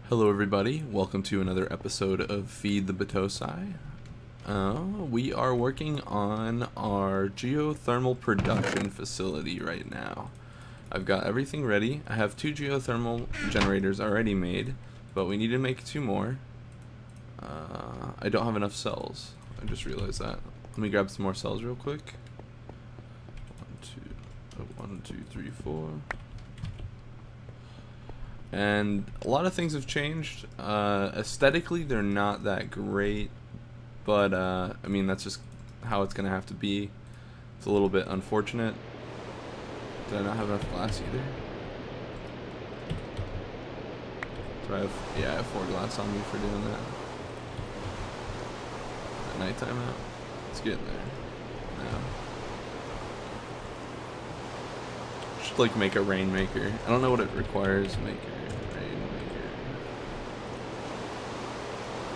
Hello everybody, welcome to another episode of Feed the Battosai. We are working on our geothermal production facility right now. I've got everything ready. I have 2 geothermal generators already made, but we need to make 2 more. I don't have enough cells. I just realized that. Let me grab some more cells real quick. 1, 2, 3, 4. And a lot of things have changed. Aesthetically, they're not that great, but I mean, that's just how it's gonna have to be. It's a little bit unfortunate. Did I not have enough glass either? Do I have? Yeah, I have 4 glass on me for doing that. At nighttime out. Let's get in there. Now. Should like make a rainmaker. I don't know what it requires. Maker.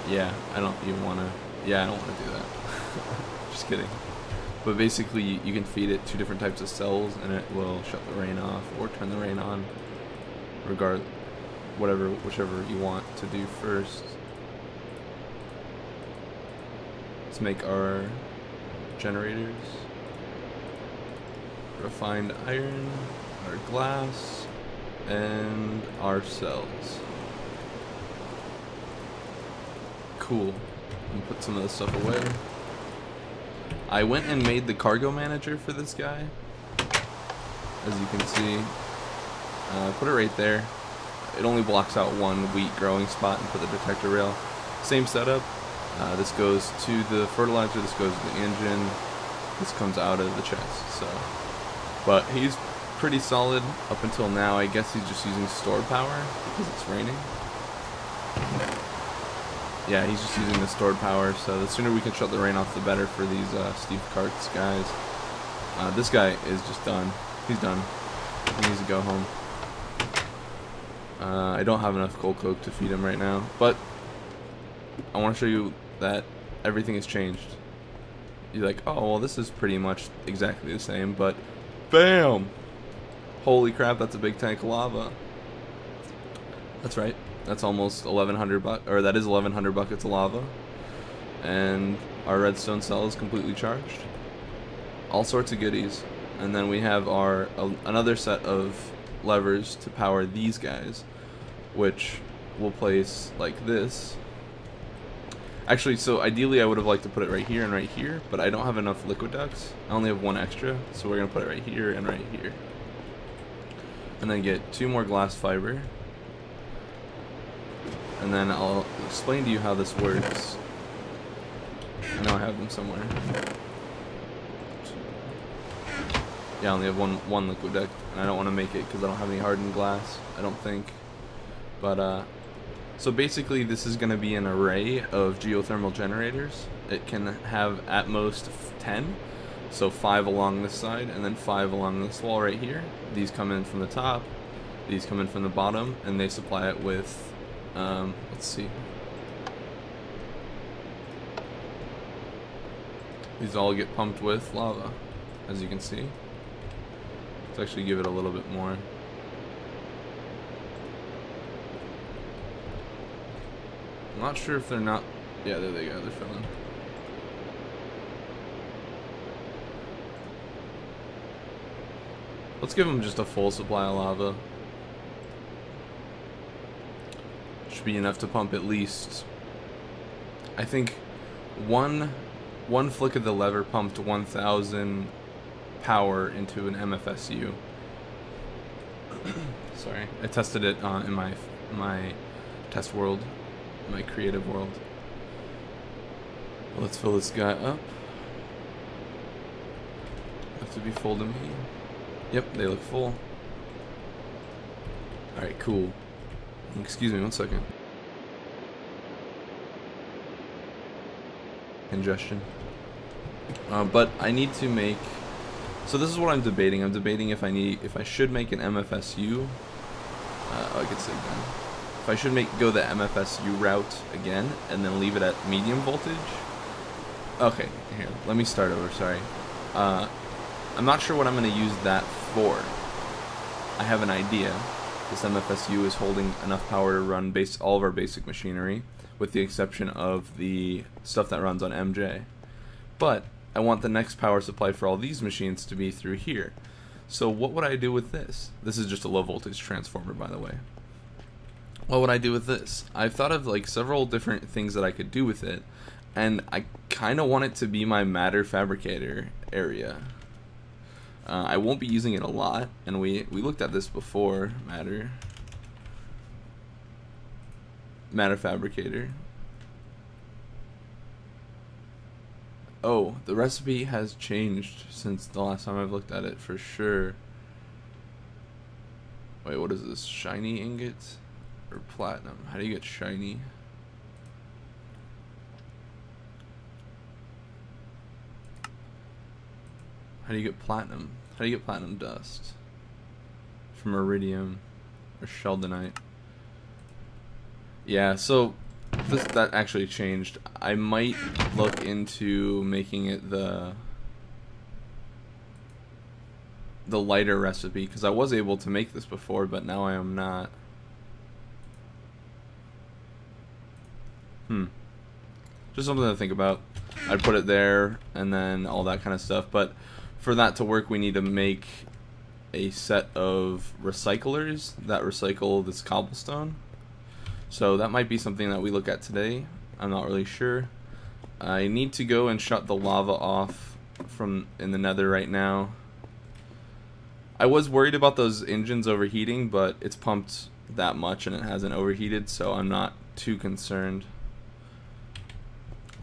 Yeah, I don't even want to. Yeah, I don't want to do that. Just kidding. But basically, you can feed it 2 different types of cells, and it will shut the rain off or turn the rain on, whichever you want to do first. Let's make our generators. Refined iron, our glass, and our cells. Cool. And put some of this stuff away. I went and made the cargo manager for this guy. As you can see. Put it right there. It only blocks out 1 wheat growing spot, and put the detector rail. Same setup. This goes to the fertilizer, this goes to the engine. This comes out of the chest. So, but he's pretty solid up until now. I guess he's just using store power because it's raining. Yeah, he's just using the stored power, so the sooner we can shut the rain off, the better for these Steve Carts guys. This guy is just done. He's done. He needs to go home. I don't have enough coal coke to feed him right now, but I want to show you that everything has changed. You're like, oh, well, this is pretty much exactly the same, but BAM! Holy crap, that's a big tank of lava. That's right. That's almost 1,100 or that is 1,100 buckets of lava, and our redstone cell is completely charged. All sorts of goodies, and then we have our another set of levers to power these guys, which we'll place like this. Actually, so ideally I would have liked to put it right here and right here, but I don't have enough liquid ducts. I only have 1 extra, so we're gonna put it right here and right here, and then get 2 more glass fiber. And then I'll explain to you how this works. I know I have them somewhere. Yeah, I only have one liquid duct, and I don't want to make it because I don't have any hardened glass, I don't think. But, so basically this is going to be an array of geothermal generators. It can have at most 10, so 5 along this side, and then 5 along this wall right here. These come in from the top, these come in from the bottom, and they supply it with let's see. These all get pumped with lava, as you can see. Let's actually give it a little bit more. I'm not sure if they're not. Yeah, there they go. They're filling. Let's give them just a full supply of lava. Should be enough to pump at least. I think one flick of the lever pumped 1,000 power into an MFSU. Sorry, I tested it in my test world, my creative world. Let's fill this guy up. Have to be full to me. Yep, they look full. All right, cool. Excuse me 1 second. Congestion. But I need to make. So this is what I'm debating. I'm debating if I should make an MFSU. I could say that. If I should go the MFSU route again and then leave it at medium voltage. Okay, here. Let me start over. Sorry. I'm not sure what I'm going to use that for. I have an idea. This MFSU is holding enough power to run all of our basic machinery, with the exception of the stuff that runs on MJ. But I want the next power supply for all these machines to be through here. So what would I do with this? This is just a low voltage transformer, by the way. What would I do with this? I've thought of like several different things that I could do with it, and I kind of want it to be my matter fabricator area. I won't be using it a lot, and we looked at this before. Matter fabricator. Oh, the recipe has changed since the last time I've looked at it for sure. Wait, what is this? Shiny ingot or platinum? How do you get shiny? How do you get platinum? How do you get platinum dust? From iridium or sheldonite. Yeah, so that actually changed. I might look into making it the lighter recipe, because I was able to make this before, but now I am not. Just something to think about. I'd put it there and then all that kind of stuff, but for that to work we need to make a set of recyclers that recycle this cobblestone. So that might be something that we look at today. I'm not really sure. I need to go and shut the lava off from in the nether right now. I was worried about those engines overheating, but it's pumped that much and it hasn't overheated, so I'm not too concerned.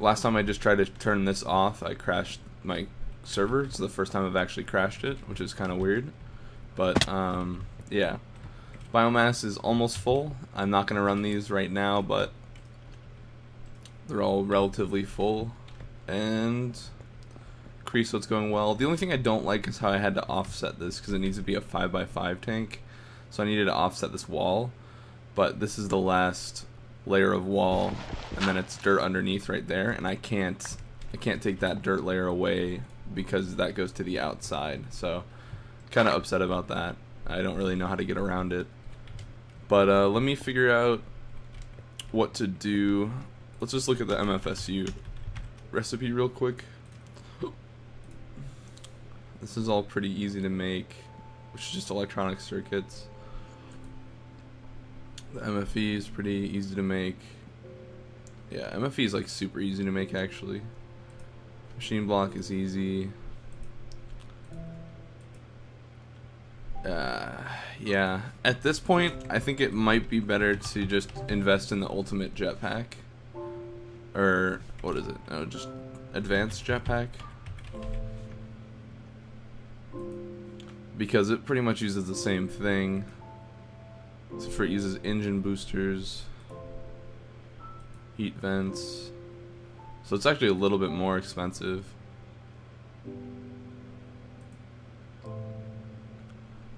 Last time I just tried to turn this off, I crashed my server. It's the first time I've actually crashed it, which is kind of weird. But yeah. Biomass is almost full. I'm not going to run these right now, but they're all relatively full. And creosote's going well. The only thing I don't like is how I had to offset this, because it needs to be a 5x5 tank. So I needed to offset this wall. But this is the last layer of wall, and then it's dirt underneath right there, and I can't take that dirt layer away because that goes to the outside. So kind of upset about that. I don't really know how to get around it. But let me figure out what to do. Let's just look at the MFSU recipe real quick. This is all pretty easy to make, which is just electronic circuits. The MFE is pretty easy to make. Yeah, MFE is like super easy to make actually. Machine block is easy. Yeah, at this point I think it might be better to just invest in the ultimate jetpack. Or what is it? No, just advanced jetpack. Because it pretty much uses the same thing. So for it uses engine boosters, heat vents. So it's actually a little bit more expensive.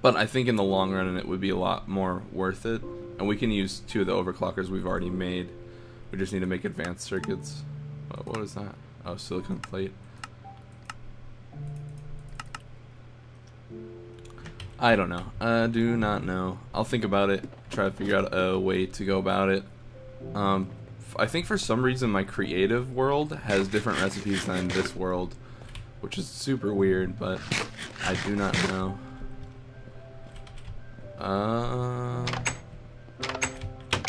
But I think in the long run it would be a lot more worth it. And we can use 2 of the overclockers we've already made. We just need to make advanced circuits. What is that? Oh, silicon plate. I don't know. I do not know. I'll think about it. Try to figure out a way to go about it. I think for some reason my creative world has different recipes than this world, which is super weird, but I do not know.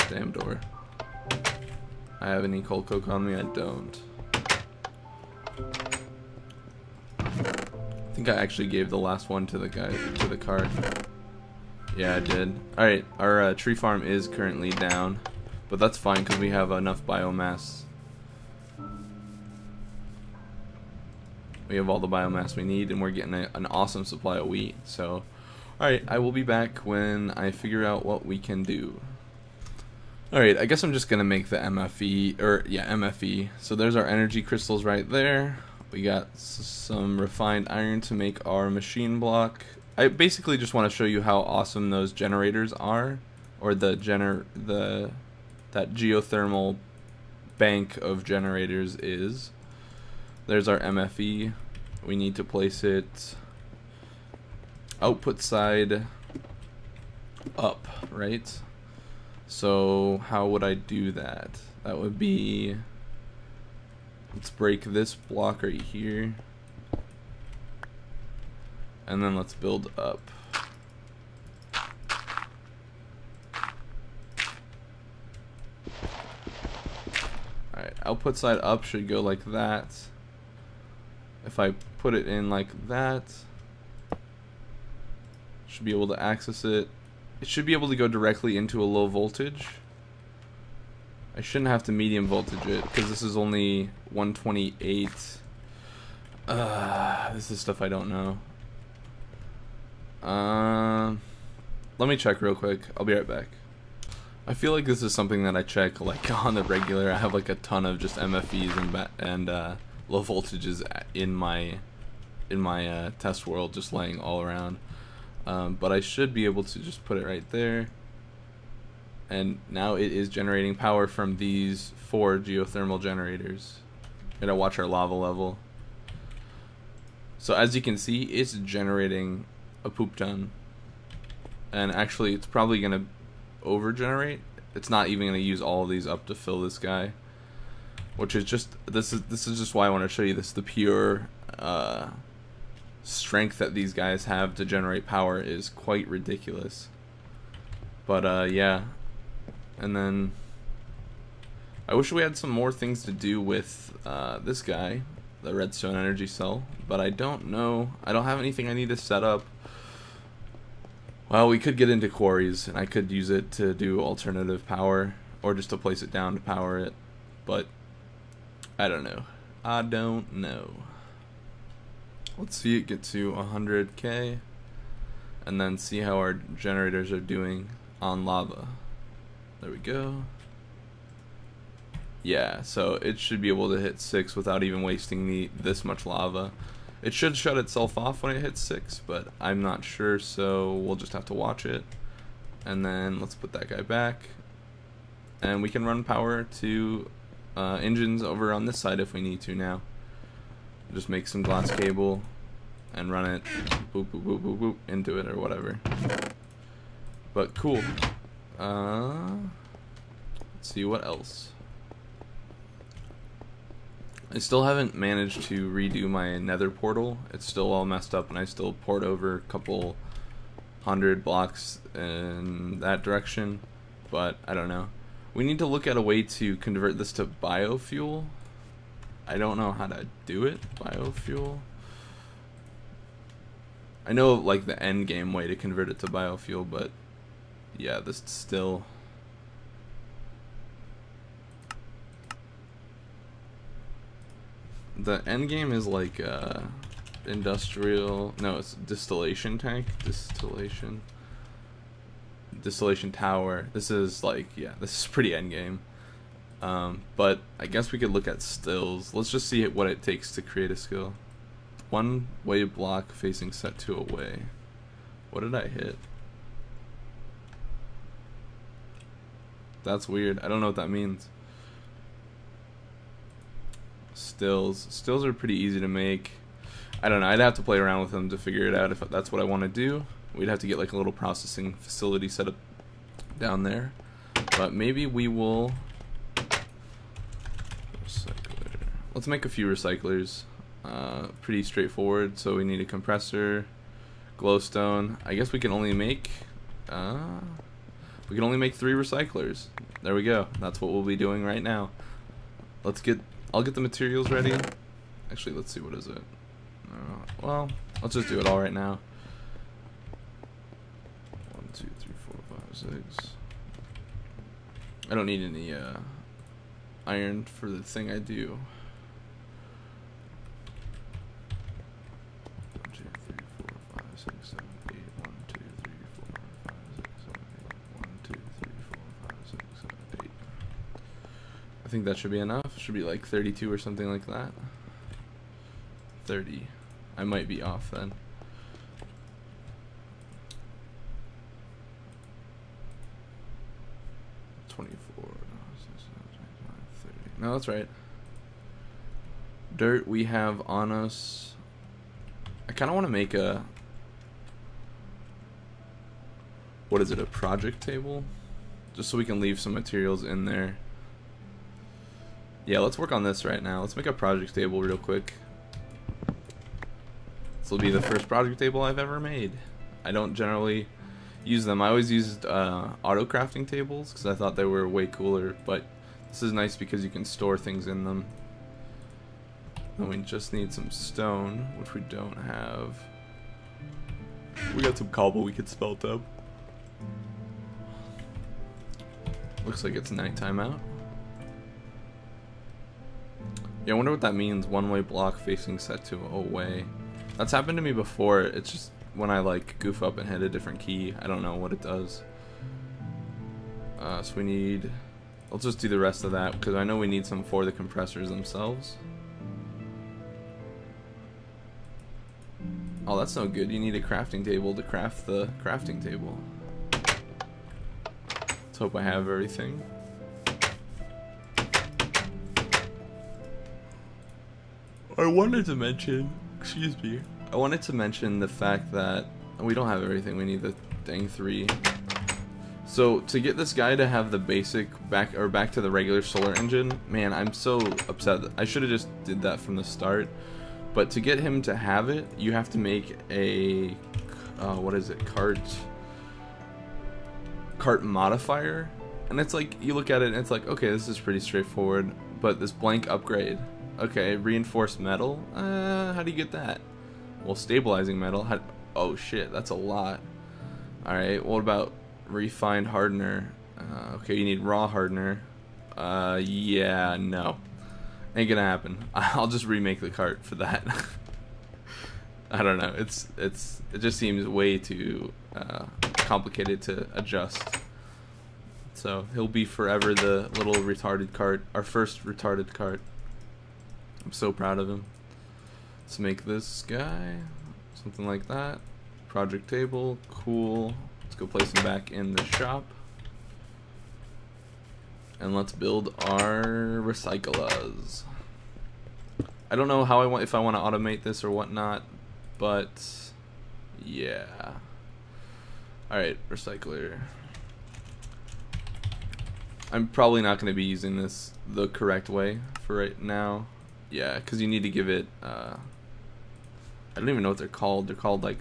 Damn door. I have any coal coke on me? I don't. I think I actually gave the last one to the guy, to the cart. Yeah, I did. Alright, our tree farm is currently down, but that's fine because we have enough biomass. We have all the biomass we need, and we're getting an awesome supply of wheat. So, alright, I will be back when I figure out what we can do. Alright, I guess I'm just going to make the MFE, or yeah, MFE. So there's our energy crystals right there. We got some refined iron to make our machine block. I basically just want to show you how awesome those generators are, or that geothermal bank of generators is. There's our MFE. We need to place it output side up, right? So how would I do that? That would be, let's break this block right here, and then let's build up. Alright, output side up should go like that. If I put it in like that, should be able to access it. It should be able to go directly into a low voltage. I shouldn't have to medium voltage it because this is only 128. This is stuff I don't know. Let me check real quick. I'll be right back. I feel like this is something that I check like on the regular. I have like a ton of just MFEs and low voltages in my test world, just laying all around. But I should be able to just put it right there, and now it is generating power from these 4 geothermal generators. Gotta watch our lava level. So as you can see, it's generating a poop ton, and actually it's probably gonna over generate. It's not even gonna use all of these up to fill this guy, which is just, this is just why I want to show you this. The pure strength that these guys have to generate power is quite ridiculous. But yeah, and then I wish we had some more things to do with this guy, the redstone energy cell, but I don't know. I don't have anything I need to set up. Well, we could get into quarries, and I could use it to do alternative power, or just to place it down to power it, but I don't know. I don't know. Let's see it get to 100k, and then see how our generators are doing on lava. There we go. Yeah, so it should be able to hit 6 without even wasting this much lava. It should shut itself off when it hits 6, but I'm not sure, so we'll just have to watch it. And then let's put that guy back, and we can run power to engines over on this side if we need to now. Just make some glass cable and run it boop boop boop boop boop into it or whatever. But cool. Let's see what else. I still haven't managed to redo my nether portal. It's still all messed up, and I still poured over a couple 100 blocks in that direction, but I don't know. We need to look at a way to convert this to biofuel. I don't know how to do it. Biofuel. I know like the end game way to convert it to biofuel, but yeah, this still. The end game is like industrial. No, it's distillation tank. Distillation tower. This is like, yeah, this is pretty end game. But I guess we could look at stills. Let's just see what it takes to create a skill. One way block facing set 2 away. What did I hit? That's weird. I don't know what that means. Stills are pretty easy to make. I don't know. I'd have to play around with them to figure it out if that's what I want to do. We'd have to get like a little processing facility set up down there. But maybe we will. Recycler. Let's make a few recyclers. Pretty straightforward. So we need a compressor, glowstone. I guess we can only make 3 recyclers. There we go. That's what we'll be doing right now. I'll get the materials ready. Actually, let's see, what is it? Well, let's just do it all right now. 1, 2, 3, 4, 5, 6. I don't need any iron for the thing I do. 1, 2, 3, 4, 5, 6, 7, 8. 1, 2, 3, 4, 5, 6, 7, 8. 1, 2, 3, 4, 5, 6, 7, 8. I think that should be enough. Should be like 32 or something like that. 30. I might be off then. No, that's right. Dirt we have on us. I kind of want to make a what is it, a project table? Just so we can leave some materials in there. Yeah, let's work on this right now. Let's make a project table real quick. This will be the first project table I've ever made. I don't generally use them. I always used auto crafting tables because I thought they were way cooler, but this is nice because you can store things in them. And we just need some stone, which we don't have. We got some cobble we could smelt up. Looks like it's nighttime out. Yeah, I wonder what that means. One-way block facing set to away. That's happened to me before. It's just when I like goof up and hit a different key. I don't know what it does. So we need... Let's just do the rest of that because I know we need some for the compressors themselves. Oh, that's no good. You need a crafting table to craft the crafting table. Let's hope I have everything. I wanted to mention, excuse me, I wanted to mention the fact that we don't have everything. We need the dang 3. So to get this guy to have the basic back to the regular solar engine, man, I'm so upset. I should have just did that from the start. But to get him to have it, you have to make a what is it? Cart modifier. And it's like you look at it and it's like, okay, this is pretty straightforward. But this blank upgrade. Okay, reinforced metal. How do you get that? Well, stabilizing metal. Oh shit, that's a lot. Alright, what about refined hardener? Okay, you need raw hardener. Yeah, no. Ain't gonna happen. I'll just remake the cart for that. I don't know. It just seems way too complicated to adjust. So he'll be forever the little retarded cart, our first retarded cart. I'm so proud of him. Let's make this guy something like that. Project table, cool. Let's go place him back in the shop. And let's build our recyclers. I don't know how if I want to automate this or whatnot, but yeah. Alright, recycler. I'm probably not going to be using this the correct way for right now. Yeah, because you need to give it, I don't even know what they're called. They're called like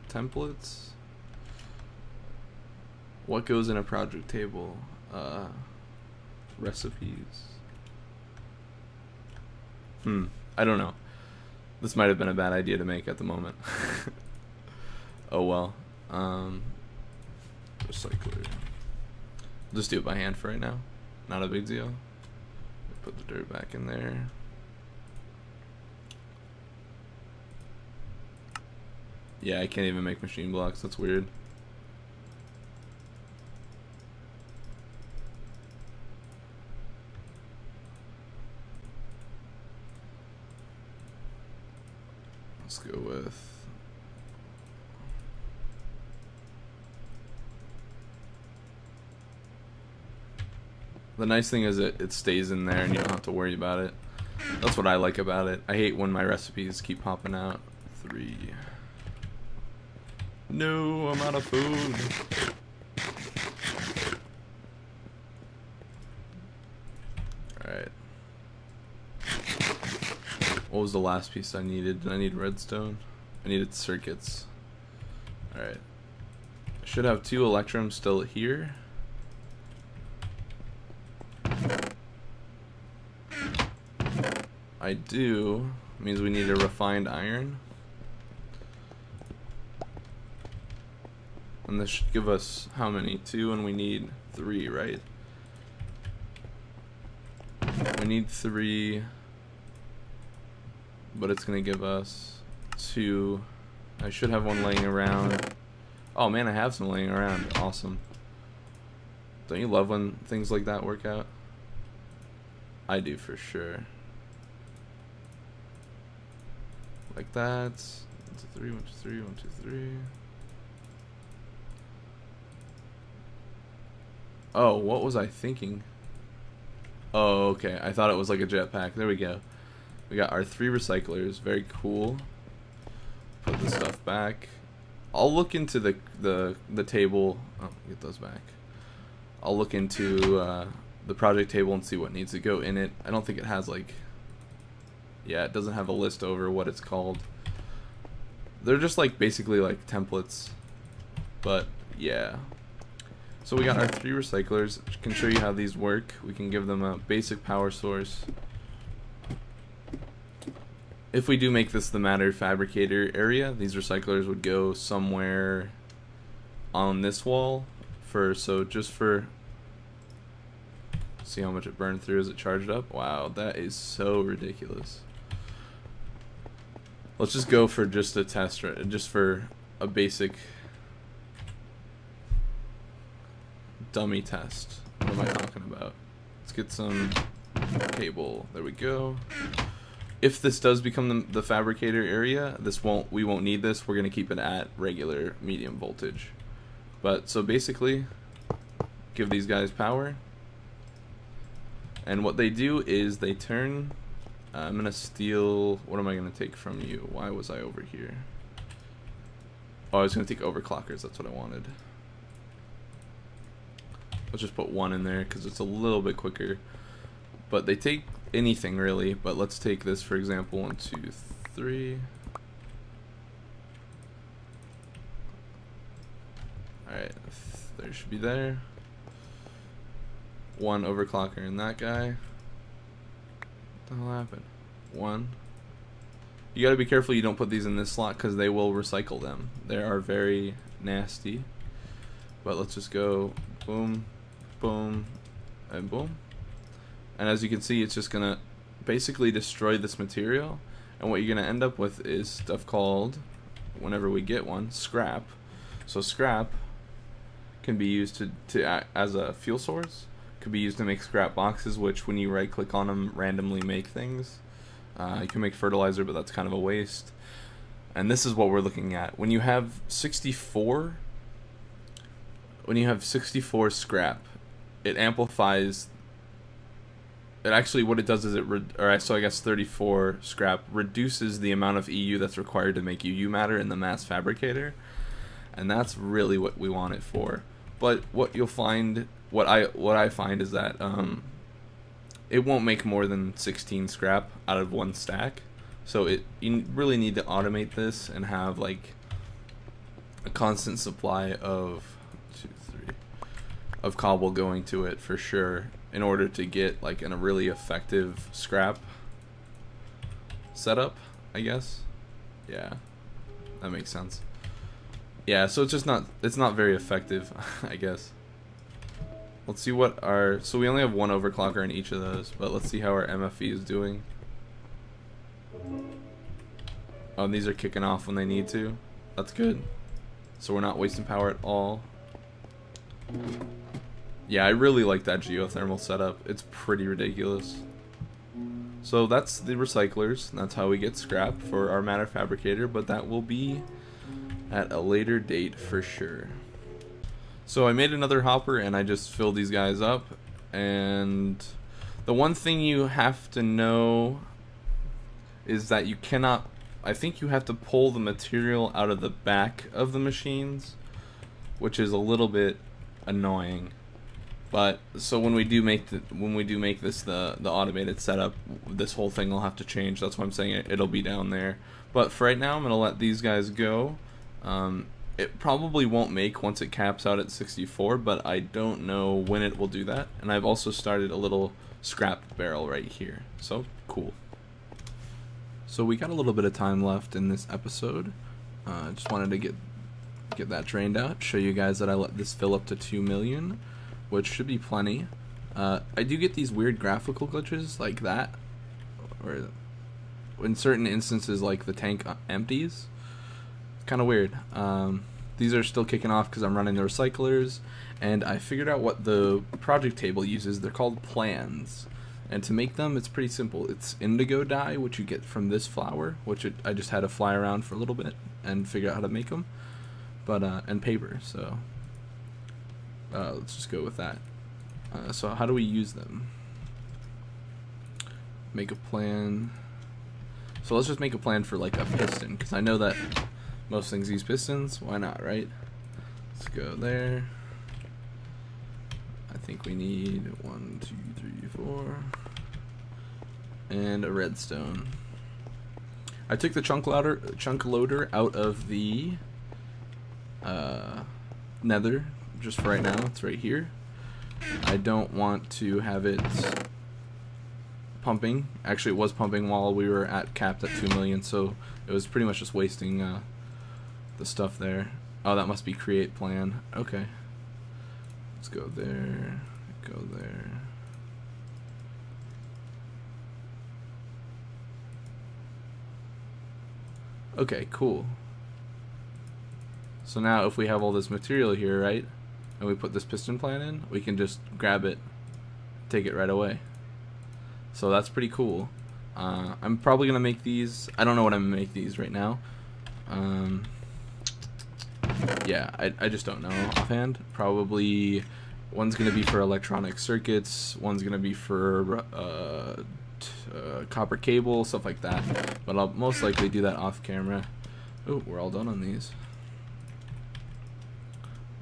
templates. What goes in a project table? Recipes. I don't know. This might have been a bad idea to make at the moment. Oh well. Recycler. Just do it by hand for right now. Not a big deal. Put the dirt back in there. Yeah, I can't even make machine blocks. That's weird. Let's go with... The nice thing is it stays in there and you don't have to worry about it. That's what I like about it. I hate when my recipes keep popping out. 3. No, I'm out of food. Alright. What was the last piece I needed? Did I need redstone? I needed circuits. Alright. I should have 2 electrums still here. I do. Means we need a refined iron. And this should give us how many? 2 and we need 3, right? We need 3, but it's gonna give us 2. I should have 1 laying around. Oh man, I have some laying around. Awesome. Don't you love when things like that work out? I do for sure. Like that. 1, 2, 3, 1, 2, 3, 1, 2, 3. Oh, what was I thinking? Oh, okay. I thought it was like a jetpack. There we go. We got our 3 recyclers. Very cool. Put the stuff back. I'll look into the table. Oh, get those back. I'll look into the project table and see what needs to go in it. I don't think it has like, yeah, it doesn't have a list over what it's called. They're just like basically like templates, but yeah. So we got our 3 recyclers. I can show you how these work. We can give them a basic power source. If we do make this the matter fabricator area, these recyclers would go somewhere on this wall just for see how much it burned through as it charged up. Wow, that is so ridiculous. Let's just go for just a test, just for a basic dummy test. What am I talking about? Let's get some cable. There we go. If this does become the fabricator area, we won't need this. We're gonna keep it at regular medium voltage. But so basically, give these guys power, and what they do is they turn. I'm gonna steal. What am I gonna take from you? Why was I over here? Oh, I was gonna take overclockers. That's what I wanted. Let's just put 1 in there because it's a little bit quicker. But they take anything really. But let's take this for example. 1, 2, 3. All right, there should be there. 1 overclocker in that guy. What the hell happened? 1. You gotta be careful you don't put these in this slot because they will recycle them. They are very nasty. But let's just go boom, boom, and boom. And as you can see, it's just gonna basically destroy this material. And what you're gonna end up with is stuff called, whenever we get one, scrap. So scrap can be used to act as a fuel source. Could be used to make scrap boxes, which when you right click on them randomly make things. You can make fertilizer, but that's kind of a waste. And this is what we're looking at. When you have 64 scrap, it amplifies. It actually, what it does is so I guess 34 scrap reduces the amount of EU that's required to make UU matter in the mass fabricator, and that's really what we want it for. But what you'll find, what I find is that it won't make more than 16 scrap out of 1 stack. So you really need to automate this and have like a constant supply of cobble going to it for sure, in order to get like a really effective scrap setup, I guess. Yeah, that makes sense. Yeah, so it's not very effective, I guess. Let's see what so we only have 1 overclocker in each of those, but let's see how our MFE is doing. Oh, and these are kicking off when they need to. That's good. So we're not wasting power at all. Yeah, I really like that geothermal setup. It's pretty ridiculous. So that's the recyclers. That's how we get scrap for our matter fabricator, but that will be at a later date for sure. So I made another hopper and I just filled these guys up, and the one thing you have to know is that you cannot, I think you have to pull the material out of the back of the machines, which is a little bit annoying. But so when we do make this the automated setup, this whole thing will have to change. That's why I'm saying it'll be down there. But for right now, I'm gonna let these guys go. It probably won't make once it caps out at 64, but I don't know when it will do that. And I've also started a little scrap barrel right here. So cool. So we got a little bit of time left in this episode. Just wanted to get that drained out. Show you guys that I let this fill up to 2 million, which should be plenty. I do get these weird graphical glitches like that, or in certain instances like the tank empties. Kind of weird. These are still kicking off because I'm running the recyclers, and I figured out what the project table uses. They're called plans, and to make them it's pretty simple. It's indigo dye, which you get from this flower, which I just had to fly around for a little bit and figure out how to make them, but and paper. So let's just go with that. So how do we use them? Make a plan. So let's just make a plan for like a piston, because I know that Most things use pistons. Why not, right? Let's go there. I think we need 1, 2, 3, 4. And a redstone. I took the chunk loader out of the nether just for right now. It's right here. I don't want to have it pumping. Actually, it was pumping while we were capped at 2 million, so it was pretty much just wasting the stuff there. Oh, that must be create plan. Okay. Let's go there. Go there. Okay, cool. So now if we have all this material here, right, and we put this piston plant in, we can just grab it, take it right away. So that's pretty cool. I'm probably gonna make these. I don't know what I'm gonna make these right now. Yeah, I just don't know offhand. Probably one's gonna be for electronic circuits, one's gonna be for copper cable, stuff like that. But I'll most likely do that off camera. Oh, we're all done on these.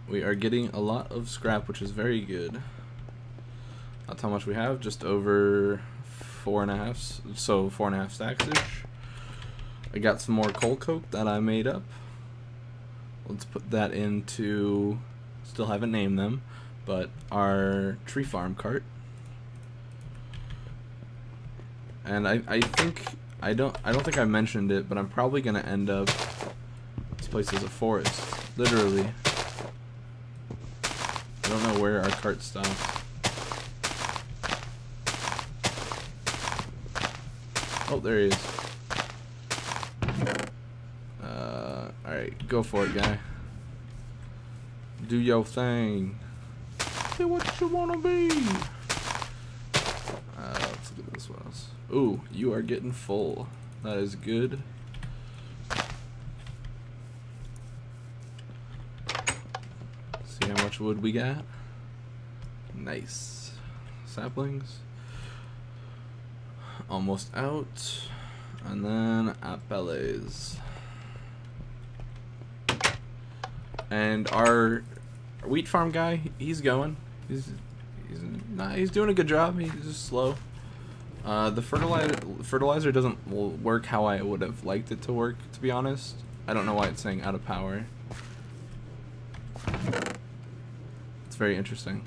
We are getting a lot of scrap, which is very good. That's how much we have, just over 4.5, so 4.5 stacks-ish. I got some more coal coke that I made up. Let's put that into, still haven't named them, but our tree farm cart. And I think, I don't think I mentioned it, but I'm probably gonna end up, this place is a forest, literally. I don't know where our cart stops. Oh, there he is. Alright, go for it, guy. Do your thing. Be what you wanna be. Let's look at this one else. Ooh, you are getting full. That is good. See how much wood we got. Nice. Saplings. Almost out. And then apples. And our wheat farm guy, he's going. He's doing a good job. He's just slow. The fertilizer doesn't work how I would have liked it to work, to be honest. I don't know why it's saying out of power. It's very interesting.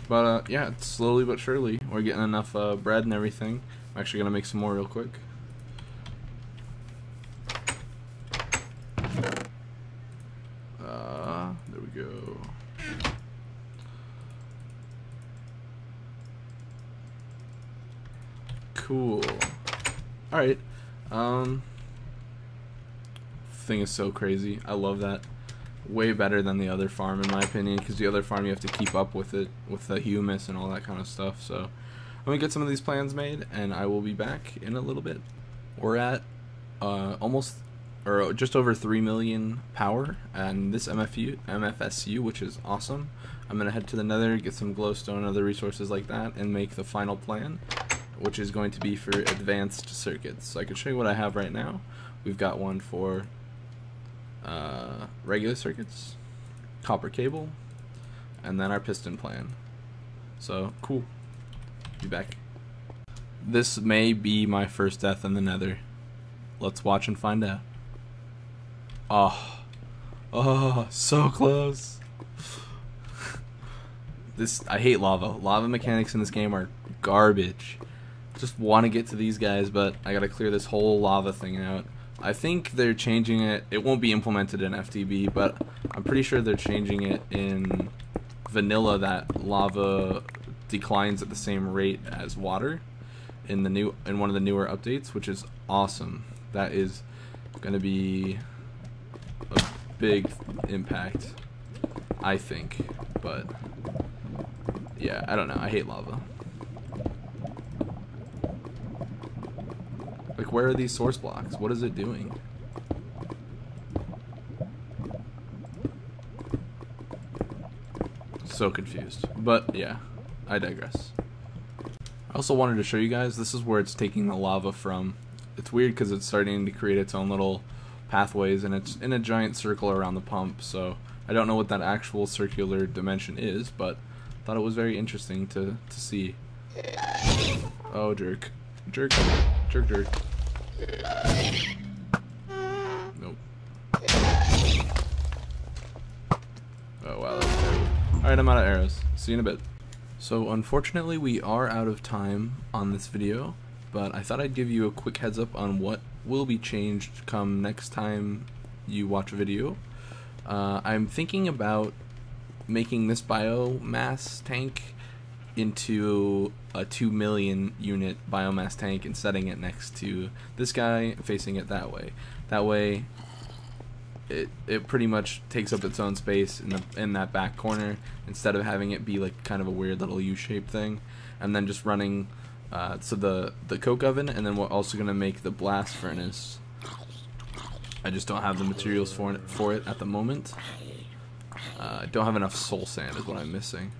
But yeah, it's slowly but surely we're getting enough bread and everything. I'm actually gonna make some more real quick. There we go. Cool. Alright. Thing is so crazy. I love that. Way better than the other farm in my opinion, because the other farm you have to keep up with it, with the humus and all that kind of stuff. So I'm gonna get some of these plans made and I will be back in a little bit. We're at almost, or just over 3 million power and this MFSU, which is awesome. I'm gonna head to the nether, get some glowstone and other resources like that, and make the final plan, which is going to be for advanced circuits. So I can show you what I have right now. We've got one for regular circuits, copper cable, and then our piston plan. So cool. Be back. This may be my first death in the nether. Let's watch and find out. Oh, so close. I hate lava. Lava mechanics in this game are garbage. Just want to get to these guys, but I gotta clear this whole lava thing out. I think they're changing it. It won't be implemented in FTB, but I'm pretty sure they're changing it in vanilla, that lava declines at the same rate as water in one of the newer updates, which is awesome. That is going to be a big impact, I think. But yeah, I don't know. I hate lava. Like, where are these source blocks? What is it doing? So confused. But yeah, I digress. I also wanted to show you guys, this is where it's taking the lava from. it's weird because it's starting to create its own little pathways, and it's in a giant circle around the pump. So I don't know what that actual circular dimension is, but thought it was very interesting to see. Oh, jerk. Jerk. Jerk, jerk. Nope. Oh, wow, that was terrible. Alright, I'm out of arrows. See you in a bit. So, unfortunately, we are out of time on this video, but I thought I'd give you a quick heads up on what will be changed come next time you watch a video. I'm thinking about making this biomass tank into a 2 million unit biomass tank and setting it next to this guy, facing it that way. That way it pretty much takes up its own space in that back corner, instead of having it be like kind of a weird little U-shaped thing. And then just running so the coke oven, and then we're also going to make the blast furnace. I just don't have the materials for it at the moment. I don't have enough soul sand is what I'm missing.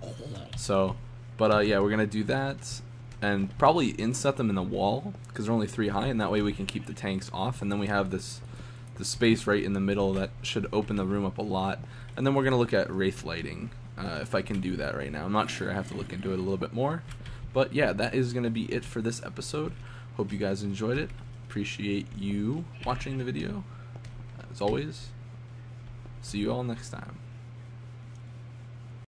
So, but yeah, we're gonna do that, and probably inset them in the wall because they're only 3 high, and that way we can keep the tanks off. And then we have the space right in the middle that should open the room up a lot. And then we're gonna look at wraith lighting if I can do that right now. I'm not sure. I have to look into it a little bit more. But yeah, that is gonna be it for this episode. Hope you guys enjoyed it. Appreciate you watching the video. As always, see you all next time.